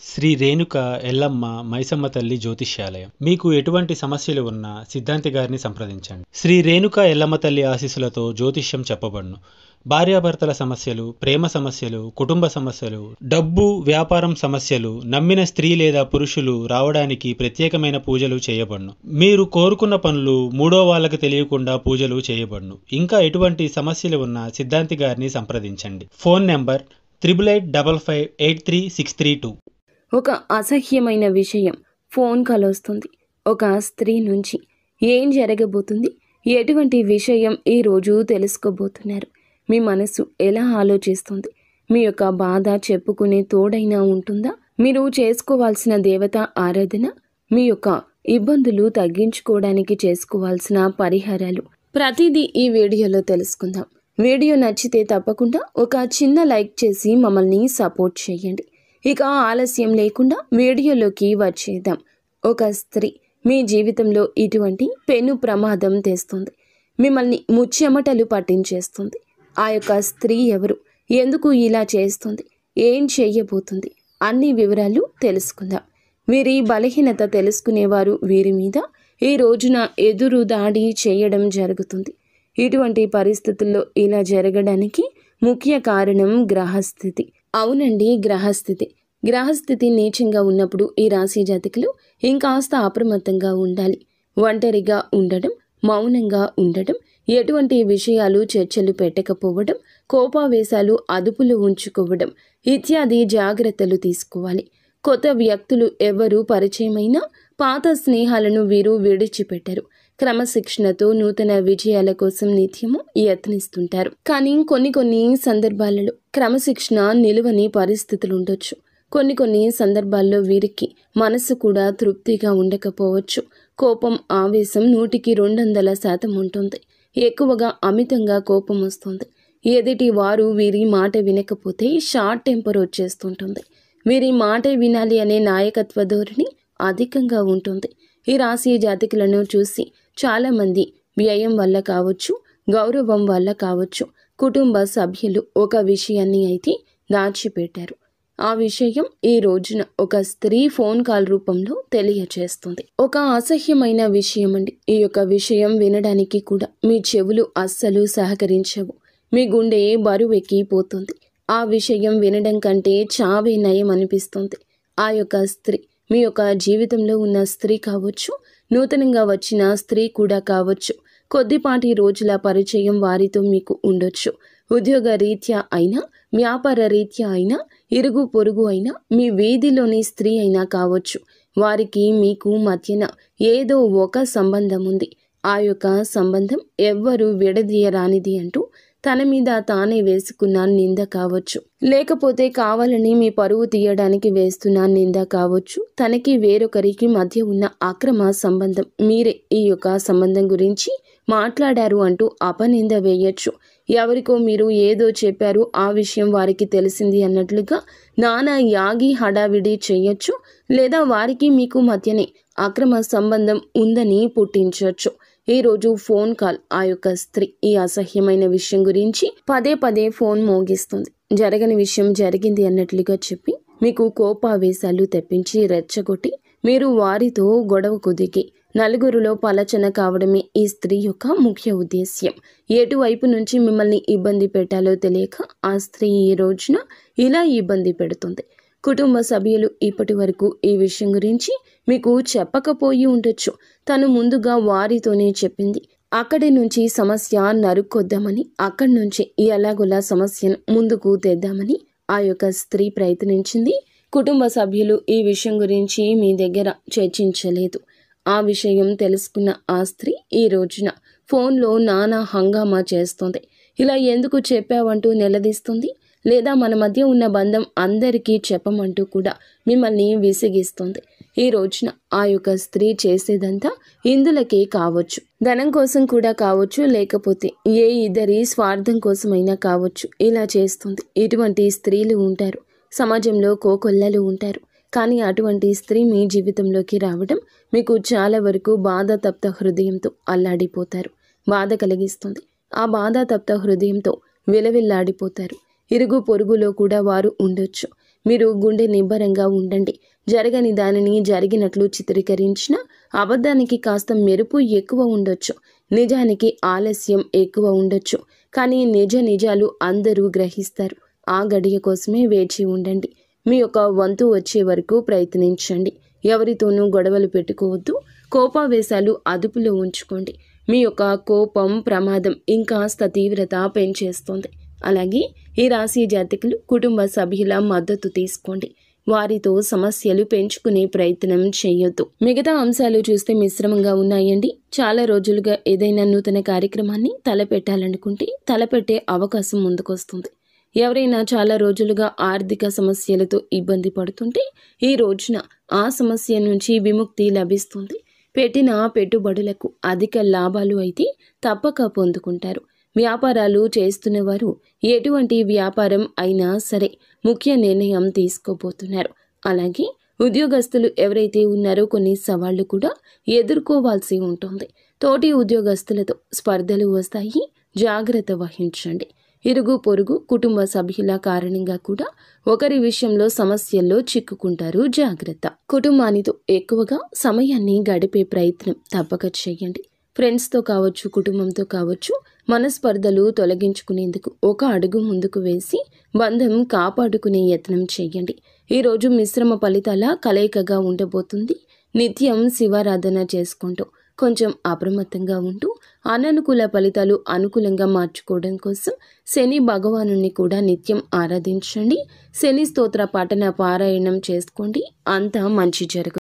శ్రీ రేణుక ఎల్లమ్మ మైసమ్మ తల్లి జ్యోతిష్యాలయం. మీకు ఎటువంటి సమస్యలు ఉన్నా సిద్ధాంతి గారిని సంప్రదించండి. శ్రీ రేణుక ఎల్లమ్మ తల్లి ఆశీస్సులతో జ్యోతిష్యం చెప్పబడును. భార్యాభర్తల సమస్యలు, ప్రేమ సమస్యలు, కుటుంబ సమస్యలు, డబ్బు, వ్యాపారం సమస్యలు, నమ్మిన స్త్రీ లేదా పురుషులు రావడానికి ప్రత్యేకమైన పూజలు చేయబడును. మీరు కోరుకున్న పనులు మూడో వాళ్ళకి తెలియకుండా పూజలు చేయబడును. ఇంకా ఎటువంటి సమస్యలు ఉన్నా సిద్ధాంతి గారిని సంప్రదించండి. Phone number 8855536332. ఒక అసహ్యమైన విషయం ఫోన్ కాల్ వస్తుంది. ఒక స్త్రీ నుంచి ఏం జరగబోతుంది, ఎటువంటి విషయం ఈరోజు తెలుసుకోబోతున్నారు, మీ మనసు ఎలా ఆలోచిస్తుంది, మీ యొక్క బాధ చెప్పుకునే తోడైనా ఉంటుందా, మీరు చేసుకోవాల్సిన దేవత ఆరాధన, మీ యొక్క ఇబ్బందులు తగ్గించుకోవడానికి చేసుకోవాల్సిన పరిహారాలు, ప్రతిదీ ఈ వీడియోలో తెలుసుకుందాం. వీడియో నచ్చితే తప్పకుండా ఒక చిన్న లైక్ చేసి మమ్మల్ని సపోర్ట్ చేయండి. ఇక ఆలస్యం లేకుండా వీడియోలోకి వచ్చేద్దాం. ఒక స్త్రీ మీ జీవితంలో ఇటువంటి పెను ప్రమాదం తెస్తుంది, మిమ్మల్ని ముచ్చెమటలు పట్టించేస్తుంది. ఆ యొక్క స్త్రీ ఎవరు, ఎందుకు ఇలా చేస్తుంది, ఏం చెయ్యబోతుంది, అన్ని వివరాలు తెలుసుకుందాం. వీరి బలహీనత తెలుసుకునేవారు వీరి మీద ఈ రోజున ఎదురు దాడి చేయడం జరుగుతుంది. ఇటువంటి పరిస్థితుల్లో ఇలా జరగడానికి ముఖ్య కారణం గ్రహస్థితి. అవునండి, గ్రహస్థితి నీచంగా ఉన్నప్పుడు ఈ రాశి జాతకులు ఇంకాస్త అప్రమత్తంగా ఉండాలి. ఒంటరిగా ఉండడం, మౌనంగా ఉండడం, ఎటువంటి విషయాలు చర్చలు పెట్టకపోవడం, కోపావేశాలు అదుపులో ఉంచుకోవడం ఇత్యాది జాగ్రత్తలు తీసుకోవాలి. కొత్త వ్యక్తులు ఎవరు పరిచయమైనా పాత స్నేహాలను వీరు విడిచిపెట్టరు. క్రమశిక్షణతో నూతన విజయాల కోసం నిత్యము యత్నిస్తుంటారు. కానీ కొన్ని సందర్భాలలో క్రమశిక్షణ నిలువని పరిస్థితులు ఉండొచ్చు. కొన్ని సందర్భాల్లో వీరికి మనసు కూడా తృప్తిగా ఉండకపోవచ్చు. కోపం, ఆవేశం 100% ఉంటుంది. ఎక్కువగా అమితంగా కోపం వస్తుంది. ఎదుటి వారు వీరి మాట వినకపోతే షార్ట్ టెంపర్ వచ్చేస్తుంటుంది. వీరి మాట వినాలి అనే నాయకత్వ ధోరణి అధికంగా ఉంటుంది. ఈ రాశి జాతకులను చూసి చాలామంది వ్యయం వల్ల కావచ్చు, గౌరవం వల్ల కావచ్చు, కుటుంబ సభ్యులు ఒక విషయాన్ని అయితే దాచిపెట్టారు. ఆ విషయం ఈ రోజున ఒక స్త్రీ ఫోన్ కాల్ రూపంలో తెలియచేస్తుంది. ఒక అసహ్యమైన విషయం అండి. ఈ యొక్క విషయం వినడానికి కూడా మీ చెవులు అస్సలు సహకరించవు. మీ గుండె బరువెక్కిపోతుంది. ఆ విషయం వినడం కంటే చావే నయం అనిపిస్తుంది. ఆ యొక్క స్త్రీ మీ యొక్క జీవితంలో ఉన్న స్త్రీ కావచ్చు, నూతనంగా వచ్చిన స్త్రీ కూడా కావచ్చు. కొద్దిపాటి రోజుల పరిచయం వారితో మీకు ఉండొచ్చు. ఉద్యోగ రీత్యా అయినా, వ్యాపార రీత్యా అయినా, ఇరుగు పొరుగు అయినా, మీ వీధిలోని స్త్రీ అయినా కావచ్చు. వారికి మీకు మధ్యన ఏదో ఒక సంబంధం ఉంది. ఆ యొక్క సంబంధం ఎవ్వరూ విడదీయరానిది అంటూ తన మీద తానే వేసుకున్న నింద కావచ్చు, లేకపోతే కావాలని మీ పరువు తీయడానికి వేస్తున్న నింద కావచ్చు. తనకి వేరొకరికి మధ్య ఉన్న అక్రమ సంబంధం, మీరే ఈ యొక్క సంబంధం గురించి మాట్లాడారు అంటూ అపనింద వేయచ్చు. ఎవరికో మీరు ఏదో చెప్పారు, ఆ విషయం వారికి తెలిసింది అన్నట్లుగా నానా యాగి హడావిడి చేయొచ్చు. లేదా వారికి మీకు మధ్యనే అక్రమ సంబంధం ఉందని పుట్టించవచ్చు. ఈరోజు ఫోన్ కాల్ ఆ యొక్క స్త్రీ ఈ అసహ్యమైన విషయం గురించి పదే ఫోన్ మోగిస్తుంది. జరగని విషయం జరిగింది అన్నట్లుగా చెప్పి మీకు కోపావేశాలు తెప్పించి రెచ్చగొట్టి మీరు వారితో గొడవకు దిగి నలుగురిలో పలచన కావడమే ఈ స్త్రీ యొక్క ముఖ్య ఉద్దేశ్యం. ఎటువైపు నుంచి మిమ్మల్ని ఇబ్బంది పెట్టాలో తెలియక ఆ స్త్రీ ఈ రోజున ఇలా ఇబ్బంది పెడుతుంది. కుటుంబ సభ్యులు ఇప్పటి వరకు ఈ విషయం గురించి మీకు చెప్పకపోయి ఉండొచ్చు. తను ముందుగా వారితోనే చెప్పింది. అక్కడి నుంచి సమస్య నరుక్కొద్దామని, అక్కడి నుంచి ఎలాగోలా సమస్యను ముందుకు తెద్దామని ఆ యొక్క స్త్రీ ప్రయత్నించింది. కుటుంబ సభ్యులు ఈ విషయం గురించి మీ దగ్గర చర్చించలేదు. ఆ విషయం తెలుసుకున్న ఆ స్త్రీ ఈ రోజున ఫోన్లో నానా హంగామా చేస్తుంది. ఇలా ఎందుకు చెప్పావంటూ నిలదీస్తుంది. లేదా మన మధ్య ఉన్న బంధం అందరికీ చెప్పమంటూ కూడా మిమ్మల్ని విసిగిస్తుంది. ఈ రోజున ఆ యొక్క స్త్రీ చేసేదంతా ఇందులకే కావచ్చు. ధనం కోసం కూడా కావచ్చు, లేకపోతే ఏ ఇద్దరి స్వార్థం కోసమైనా కావచ్చు. ఇలా చేస్తుంది. ఇటువంటి స్త్రీలు ఉంటారు, సమాజంలో కోకొల్లలు ఉంటారు. కానీ అటువంటి స్త్రీ మీ జీవితంలోకి రావడం మీకు చాలా వరకు బాధాతప్త హృదయంతో అల్లాడిపోతారు. బాధ కలిగిస్తుంది. ఆ బాధాతప్త హృదయంతో విలవిల్లాడిపోతారు. ఇరుగు పొరుగులో కూడా వారు ఉండొచ్చు. మీరు గుండె నిబ్బరంగా ఉండండి. జరగని దానిని జరిగినట్లు చిత్రీకరించిన అబద్ధానికి కాస్త మెరుపు ఎక్కువ ఉండొచ్చు, నిజానికి ఆలస్యం ఎక్కువ ఉండొచ్చు. కానీ నిజాలు అందరూ గ్రహిస్తారు. ఆ గడియ కోసమే వేచి ఉండండి. మీ యొక్క వంతు వచ్చే వరకు ప్రయత్నించండి. ఎవరితోనూ గొడవలు పెట్టుకోవద్దు. కోపావేశాలు అదుపులో ఉంచుకోండి. మీ యొక్క కోపం ప్రమాదం ఇంకాస్త తీవ్రత పెంచేస్తుంది. అలాగే ఈ రాశి జాతకులు కుటుంబ సభ్యుల మద్దతు తీసుకోండి. వారితో సమస్యలు పెంచుకునే ప్రయత్నం చేయొద్దు. మిగతా అంశాలు చూస్తే మిశ్రమంగా ఉన్నాయండి. చాలా రోజులుగా ఏదైనా నూతన కార్యక్రమాన్ని తలపెట్టాలనుకుంటే తలపెట్టే అవకాశం ముందుకొస్తుంది. ఎవరైనా చాలా రోజులుగా ఆర్థిక సమస్యలతో ఇబ్బంది పడుతుంటే ఈ రోజున ఆ సమస్య నుంచి విముక్తి లభిస్తుంది. పెట్టిన పెట్టుబడులకు అధిక లాభాలు అయితే తప్పక పొందుకుంటారు. వ్యాపారాలు చేస్తున్నవారు ఎటువంటి వ్యాపారం అయినా సరే ముఖ్య నిర్ణయం తీసుకోబోతున్నారు. అలాగే ఉద్యోగస్తులు ఎవరైతే ఉన్నారో కొన్ని సవాళ్లు కూడా ఎదుర్కోవాల్సి ఉంటుంది. తోటి ఉద్యోగస్తులతో స్పర్ధలు వస్తాయి, జాగ్రత్త వహించండి. ఇరుగు పొరుగు కుటుంబ సభ్యుల కారణంగా కూడా ఒకరి విషయంలో సమస్యల్లో చిక్కుకుంటారు, జాగ్రత్త. కుటుంబానితో ఎక్కువగా సమయాన్ని గడిపే ప్రయత్నం తప్పక చేయండి. ఫ్రెండ్స్తో కావచ్చు, కుటుంబంతో కావచ్చు, మనస్పర్ధలు తొలగించుకునేందుకు ఒక అడుగు ముందుకు వేసి బంధం కాపాడుకునే యత్నం చేయండి. ఈరోజు మిశ్రమ ఫలితాల కలయికగా ఉండబోతుంది. నిత్యం శివారాధన చేసుకుంటూ కొంచెం అప్రమత్తంగా ఉంటూ అననుకూల ఫలితాలు అనుకూలంగా మార్చుకోవడం కోసం శని భగవానుని కూడా నిత్యం ఆరాధించండి. శని స్తోత్ర పఠన పారాయణం చేసుకోండి. అంతా మంచి జరుగుతుంది.